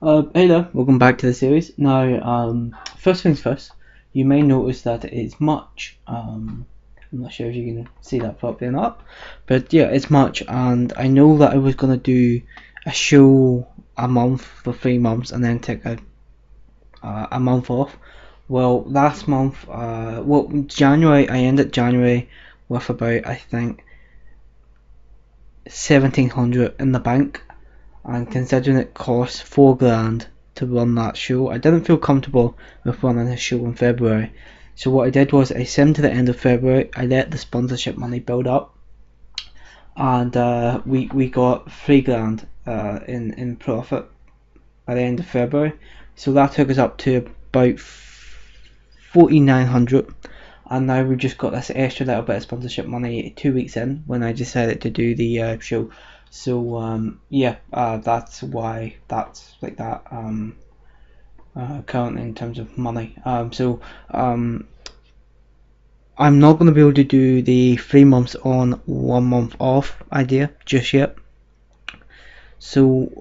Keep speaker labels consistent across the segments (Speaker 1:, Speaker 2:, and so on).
Speaker 1: Hey there, welcome back to the series. Now, first things first, you may notice that it's March. I'm not sure if you can see that properly or not, but yeah, it's March, and I know that I was gonna do a show a month for 3 months and then take a month off. Well, last month, January, I ended January with about, I think, 1700 in the bank, and considering it costs £4 grand to run that show, I didn't feel comfortable with running a show in February. So what I did was I sent to the end of February, I let the sponsorship money build up, and we got £3 grand in profit by the end of February. So that took us up to about 4900, and now we've just got this extra little bit of sponsorship money 2 weeks in when I decided to do the show. So yeah, that's why that's like that currently in terms of money. I'm not going to be able to do the 3 months on 1 month off idea just yet. So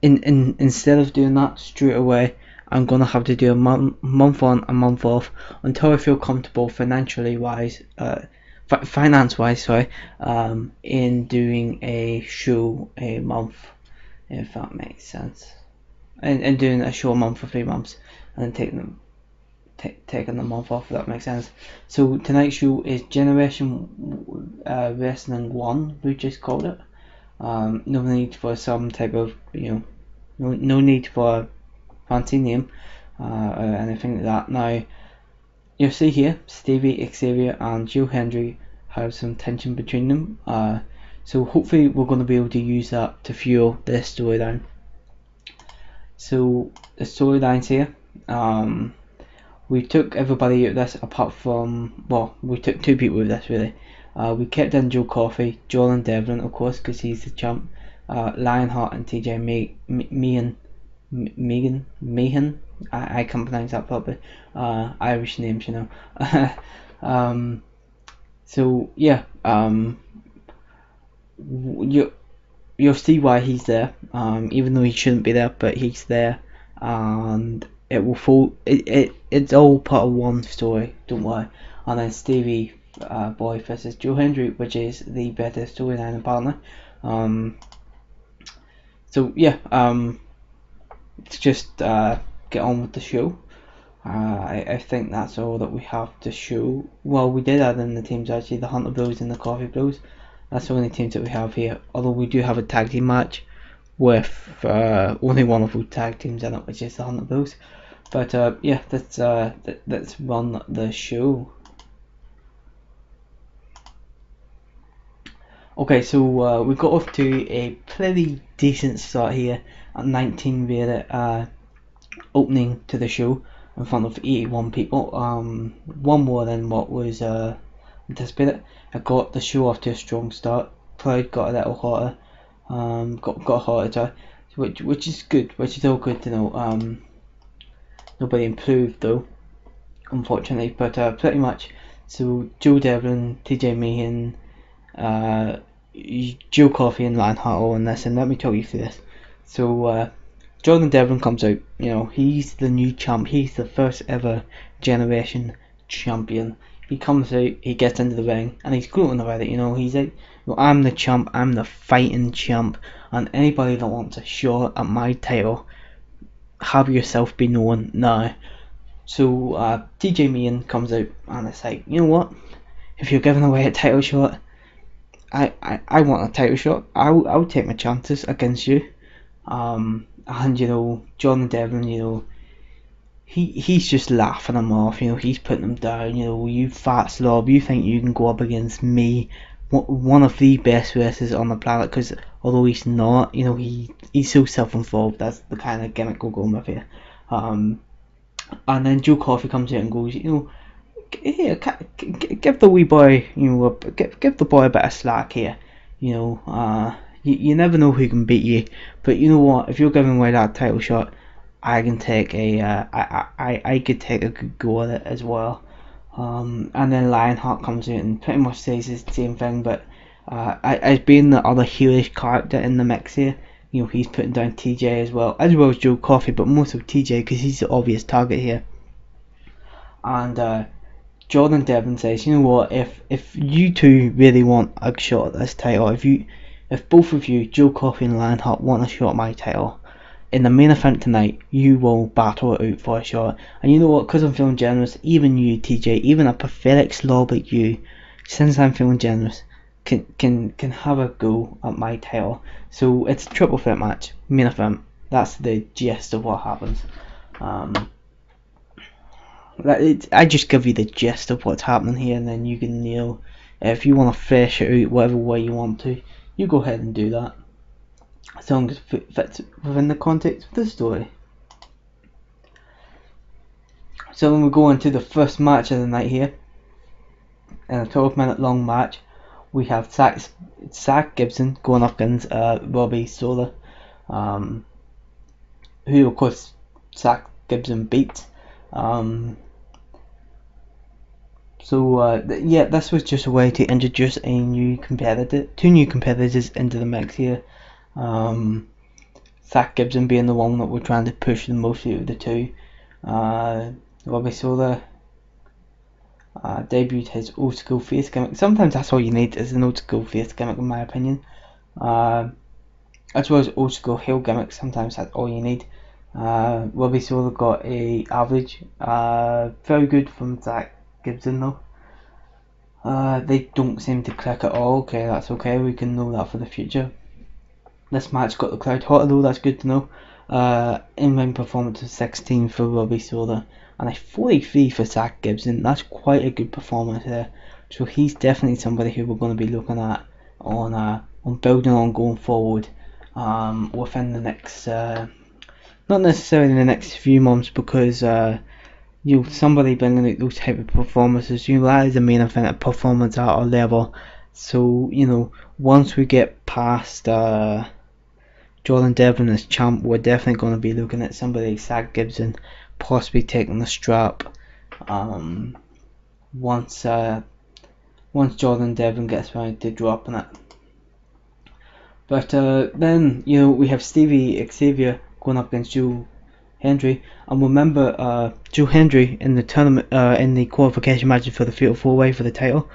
Speaker 1: instead of doing that straight away, I'm gonna have to do a month on, a month off until I feel comfortable financially wise, finance wise, sorry, in doing a show a month, if that makes sense, and doing a show a month for 3 months and then taking the month off, if that makes sense. So tonight's show is Generation Wrestling 1, we just called it. No need for some type of, no need for a fancy name or anything like that. Now, you'll see here, Stevie, Xavier and Joe Hendry have some tension between them. So hopefully we're going to be able to use that to fuel this storyline. So the storylines here, we took everybody out of this apart from, well, we took two people out of this really. We kept in Joe Coffey, Jordan Devlin of course because he's the champ, Lionheart and TJ Mahan. I can't pronounce that properly. Irish names, you know. So yeah, you'll see why he's there. Even though he shouldn't be there, but he's there, and it will fall. It's all part of one story. Don't worry. And then Stevie Boy versus Joe Hendry, which is the better storyline apparently. So yeah, let's just get on with the show. I think that's all that we have to show. Well, we did add in the teams actually, the Hunter Bros and the Coffee Bros. That's the only teams that we have here. Although we do have a tag team match with only one of those tag teams in it, which is the Hunter Bros. But yeah, let's run the show. Okay, so we got off to a pretty decent start here at 19 rated opening to the show in front of 81 people, one more than what was anticipated. I got the show off to a strong start. Crowd got a little hotter, got hotter, which is good, which is all good to know. Nobody improved though, unfortunately, but pretty much. So Joe Devlin, TJ Mahan, Joe Coffey and Lionheart all in this, and let me talk you through this. So Jordan Devlin comes out, he's the new champ, he's the first ever generation champion. He comes out, he gets into the ring, and he's gloating about it, he's like, I'm the champ, I'm the fighting champ, and anybody that wants a shot at my title, have yourself be known now. So TJ Mahan comes out, and it's like, you know what, if you're giving away a title shot, I want a title shot. I'll take my chances against you. And Jordan Devlin, he's just laughing him off. He's putting him down. You fat slob, you think you can go up against me, one of the best wrestlers on the planet? Because although he's not, he's so self-involved. That's the kind of gimmick we're going with here. And then Joe Coffey comes out and goes, here, give the wee boy, give the boy a bit of slack here. You never know who can beat you, but you know what? If you're giving away that title shot, I can take I could take a good go at it as well. And then Lionheart comes out and pretty much says the same thing, but as being the other heelish character in the mix here, you know, he's putting down TJ as well as Joe Coffey, but most of TJ because he's the obvious target here. And Jordan Devlin says, you know what, if you two really want a shot at this title, if both of you, Joe Coffey and Lionheart, want a shot at my title in the main event tonight, you will battle it out for a shot. And you know what, because I'm feeling generous, even you, TJ, even a pathetic slob like you, since I'm feeling generous, can have a go at my title. So it's a triple threat match, main event. That's the gist of what happens. I just give you the gist of what's happening here, and then you can, you know, if you want to fresh it out whatever way you want to, you go ahead and do that, as long as it fits within the context of the story. So when we go into the first match of the night here, in a 12-minute long match, we have Zach Gibson going up against Robbie Sola, who of course Zach Gibson beat. Yeah, this was just a way to introduce a new competitor, two new competitors into the mix here. Zach Gibson being the one that we're trying to push the most out of the two. Robbie Sola debuted his old school face gimmick. Sometimes that's all you need, is an old school face gimmick, in my opinion. As well as old school heel gimmick, sometimes that's all you need. Robbie Sola got a average, very good from Zach Gibson though. They don't seem to click at all. Okay, that's okay, we can know that for the future. This match got the crowd hot though, that's good to know. In-ring performance of 16 for Robbie Sola and a 43 for Zach Gibson. That's quite a good performance there. So he's definitely somebody who we're going to be looking at on building on going forward within the next, not necessarily in the next few months, because you know, somebody bringing out those type of performances, you know, that is a main event performance at our level. So, you know, once we get past Jordan Devlin as champ, we're definitely going to be looking at somebody like Zach Gibson possibly taking the strap once Jordan Devlin gets around to dropping it. But then, you know, we have Stevie Xavier going up against Joe Hendry, and remember, Joe Hendry in the tournament, in the qualification matches for the Fatal 4-Way for the title,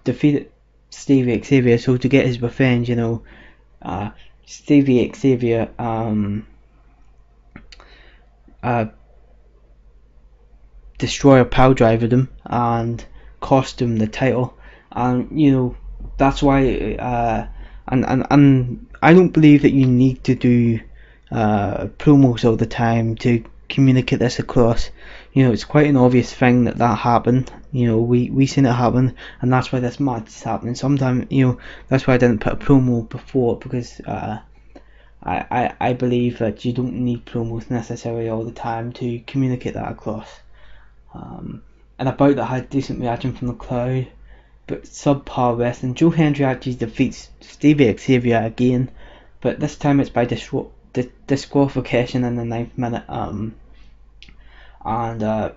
Speaker 1: defeated Stevie Xavier. So to get his revenge, you know, Stevie Xavier Destroyer power drivered him and cost him the title, and you know, that's why and I don't believe that you need to do promos all the time to communicate this across. You know, it's quite an obvious thing that happened. You know, we seen it happen, and that's why this match is happening. Sometimes, you know, that's why I didn't put a promo before, because I believe that you don't need promos necessarily all the time to communicate that across. And about that, had decent reaction from the crowd, but subpar wrestling. Joe Hendry actually defeats Stevie Xavier again, but this time it's by disqualification in the 9th minute.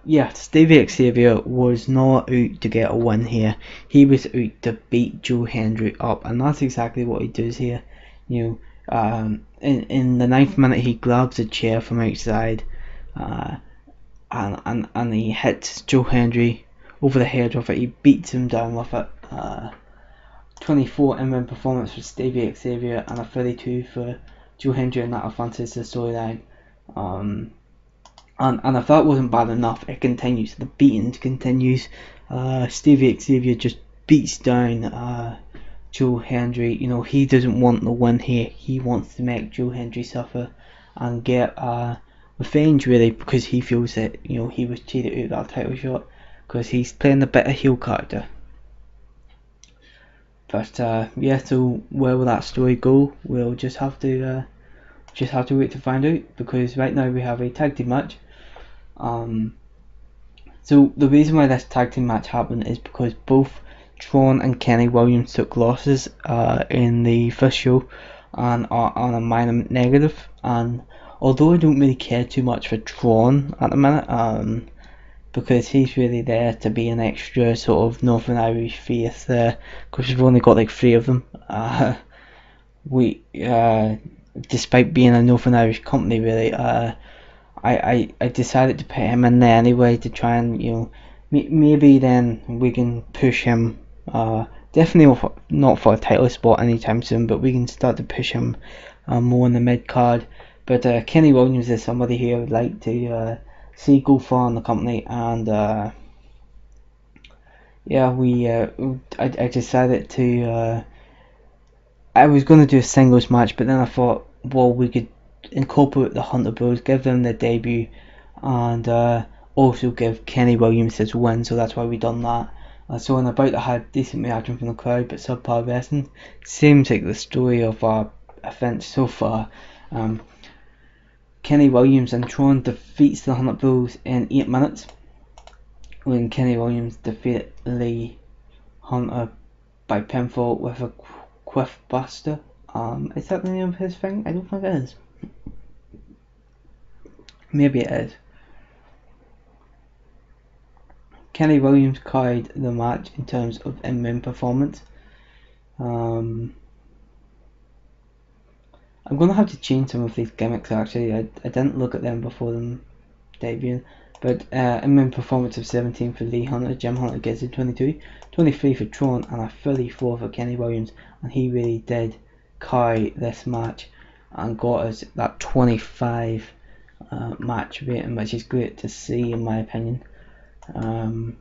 Speaker 1: Yeah, Stevie Xavier was not out to get a win here. He was out to beat Joe Hendry up, and that's exactly what he does here. You know, in the 9th minute, he grabs a chair from outside, and he hits Joe Hendry over the head with it. He beats him down with it. 24 in-ring performance for Stevie Xavier and a 32 for Joe Hendry, and that advances the storyline. And if that wasn't bad enough, it continues. The beating continues. Stevie Xavier just beats down Joe Hendry. You know, he doesn't want the win here. He wants to make Joe Hendry suffer and get revenge, really, because he feels that, you know, he was cheated out of that title shot, because he's playing the bitter heel character. But yeah, so where will that story go? We'll just have to wait to find out, because right now we have a tag team match. So the reason why this tag team match happened is because both Tron and Kenny Williams took losses in the first show and are on a minor negative. And although I don't really care too much for Tron at the minute, because he's really there to be an extra sort of Northern Irish face there, because we've only got like 3 of them. despite being a Northern Irish company, really. I decided to put him in there anyway to try and, you know, maybe then we can push him. Definitely not for a title spot anytime soon, but we can start to push him more in the mid card. But Kenny Williams is somebody who I would like to see go far in the company, and yeah, I decided to. I was going to do a singles match, but then I thought, well, we could incorporate the Hunter Bros, give them their debut, and also give Kenny Williams his win, so that's why we done that. So in about I had decent reaction from the crowd, but subpar wrestling seems like the story of our event so far. Kenny Williams and Tron defeats the Hunter Bros in 8 minutes, when Kenny Williams defeated Lee Hunter by pinfall with a Quiff Buster. Is that the name of his thing? I don't think it is. Maybe it is. Kenny Williams carried the match in terms of in-ring performance. I'm going to have to change some of these gimmicks actually. I didn't look at them before them debuting. But in-ring performance of 17 for Lee Hunter, Jim Hunter gets it 22, 23 for Tron, and a 34 for Kenny Williams. And he really did carry this match and got us that 25 match rating, which is great to see in my opinion. And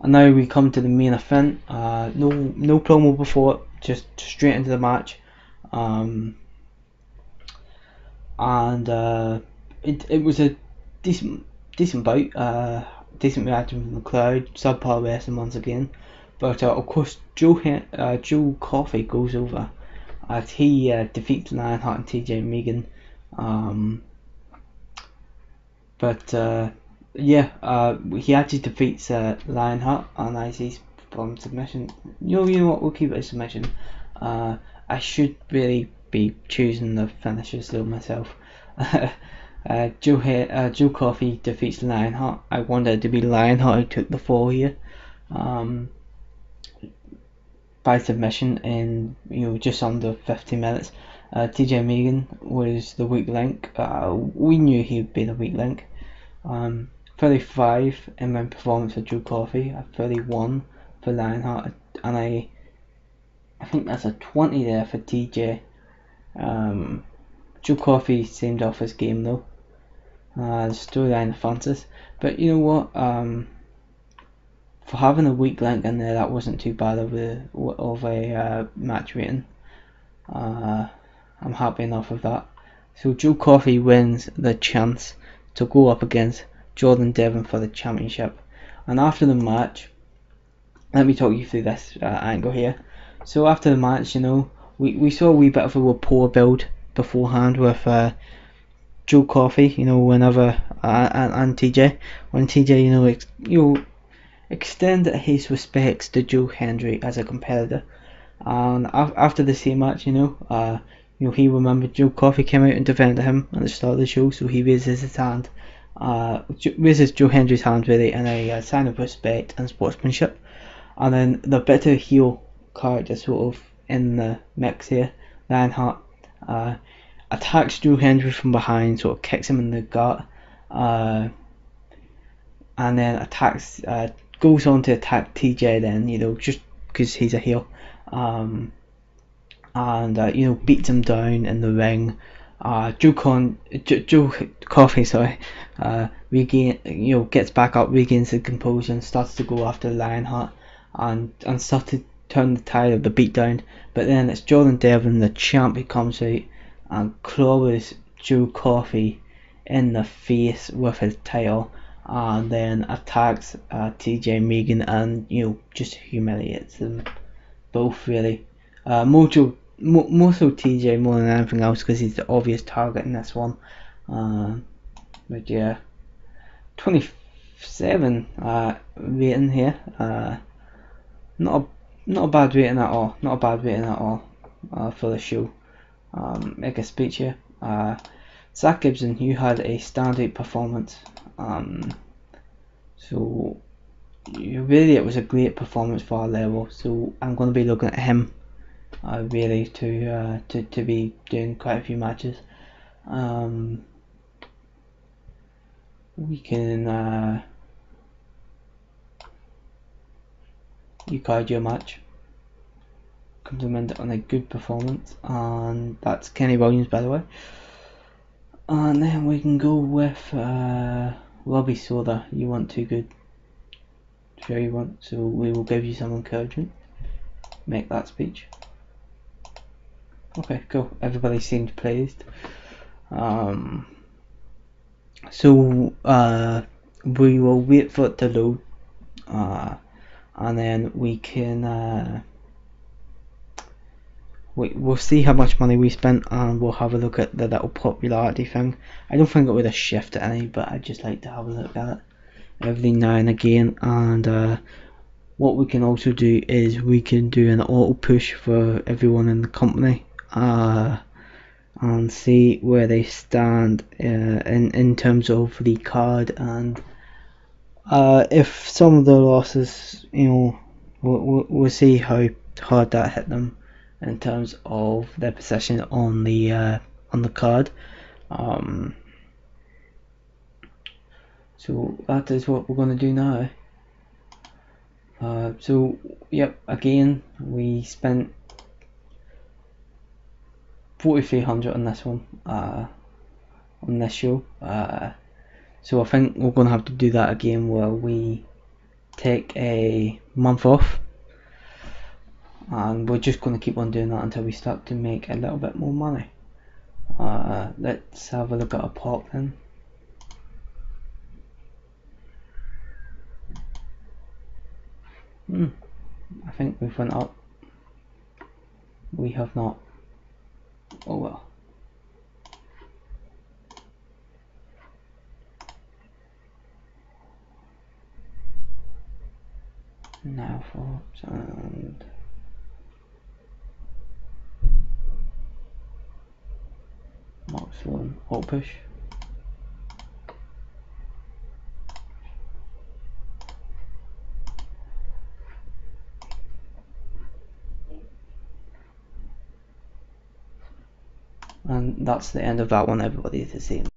Speaker 1: now we come to the main event. No promo before it, just straight into the match. It was a decent bout, decent reaction from the crowd, subpar wrestling once again, but of course Joe Coffey goes over as he defeats Lionheart and TJ Megan, he actually defeats Lionheart and IC's from submission. You know what, we'll keep it a submission. I should really be choosing the finishers though myself. Joe Coffey defeats Lionheart. I wanted it to be Lionheart who took the fall here, by submission in just under 50 minutes. TJ Megan was the weak link. We knew he would be the weak link. 35 in-ring performance for Joe Coffey, a 31 for Lionheart, and I think that's a 20 there for TJ. Joe Coffey seemed off his game though. The storyline of Francis, but you know what? For having a weak link in there, that wasn't too bad of a match rating. I'm happy enough with that. So Joe Coffey wins the chance to go up against Jordan Devlin for the championship. And after the match, let me talk you through this angle here. So after the match, we saw a wee bit of a rapport build beforehand with Joe Coffey, whenever and TJ, when TJ, extended his respects to Joe Hendry as a competitor, and after the same match, he remembered Joe Coffey came out and defended him at the start of the show, so he raises his hand, raises Joe Hendry's hand really in a sign of respect and sportsmanship. And then the bitter heel character sort of in the mix here, Lionheart, attacks Joe Hendry from behind, sort of kicks him in the gut, and then goes on to attack TJ then, just because he's a heel, and beats him down in the ring. Joe Coffey, gets back up, regains the composure, and starts to go after Lionheart, and starts to turn the tide of the beatdown. But then it's Jordan Devlin, the champ, who comes out and claws Joe Coffey in the face with his title, and then attacks TJ Megan and just humiliates them both really. More so TJ more than anything else because he's the obvious target in this one. But yeah, 27 rating here. Not a bad rating at all. Not a bad rating at all for the show. Make a speech here. Zach Gibson, you had a standout performance. So it was a great performance for our level. So I'm going to be looking at him really to be doing quite a few matches. We can you card your match, compliment it on a good performance, and that's Kenny Williams, by the way. And then we can go with Robbie Soda. You want too good? Sure you want. So we will give you some encouragement. Make that speech. Okay, cool. Everybody seems pleased. So we will wait for it to load, and then we can we'll see how much money we spent, and we'll have a look at the little popularity thing. I don't think it would have shifted any, but I'd just like to have a look at it every now and again. And what we can also do is we can do an auto push for everyone in the company, and see where they stand in terms of the card, and if some of the losses, we'll see how hard that hit them in terms of their position on the card. So that is what we're going to do now. So yep, again we spent 4,300 on this one, on this show. So I think we're going to have to do that again, where we take a month off, and we're just going to keep on doing that until we start to make a little bit more money. Let's have a look at a pop then. I think we've went up. We have not. Oh well. Now for and Mark's one hot push. And that's the end of that one, everybody, to see.